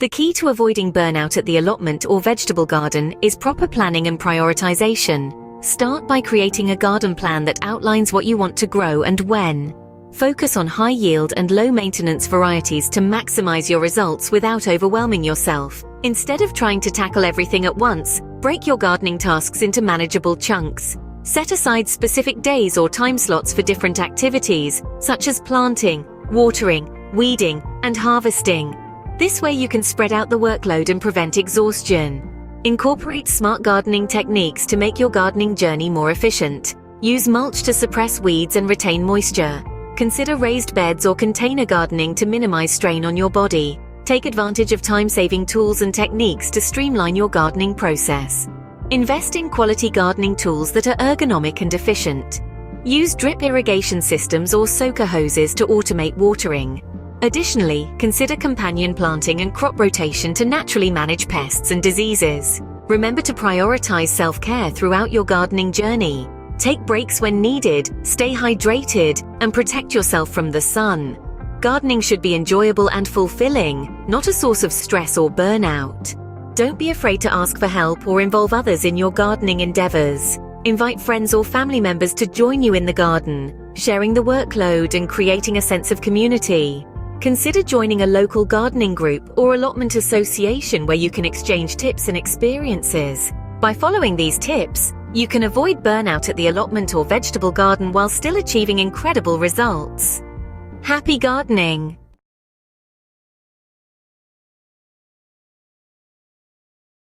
The key to avoiding burnout at the allotment or vegetable garden is proper planning and prioritization. Start by creating a garden plan that outlines what you want to grow and when. Focus on high-yield and low-maintenance varieties to maximize your results without overwhelming yourself. Instead of trying to tackle everything at once, break your gardening tasks into manageable chunks. Set aside specific days or time slots for different activities, such as planting, watering, weeding, and harvesting. This way you can spread out the workload and prevent exhaustion. Incorporate smart gardening techniques to make your gardening journey more efficient. Use mulch to suppress weeds and retain moisture. Consider raised beds or container gardening to minimize strain on your body. Take advantage of time-saving tools and techniques to streamline your gardening process. Invest in quality gardening tools that are ergonomic and efficient. Use drip irrigation systems or soaker hoses to automate watering. Additionally, consider companion planting and crop rotation to naturally manage pests and diseases. Remember to prioritize self-care throughout your gardening journey. Take breaks when needed, stay hydrated, and protect yourself from the sun. Gardening should be enjoyable and fulfilling, not a source of stress or burnout. Don't be afraid to ask for help or involve others in your gardening endeavors. Invite friends or family members to join you in the garden, sharing the workload and creating a sense of community. Consider joining a local gardening group or allotment association where you can exchange tips and experiences. By following these tips, you can avoid burnout at the allotment or vegetable garden while still achieving incredible results. Happy gardening!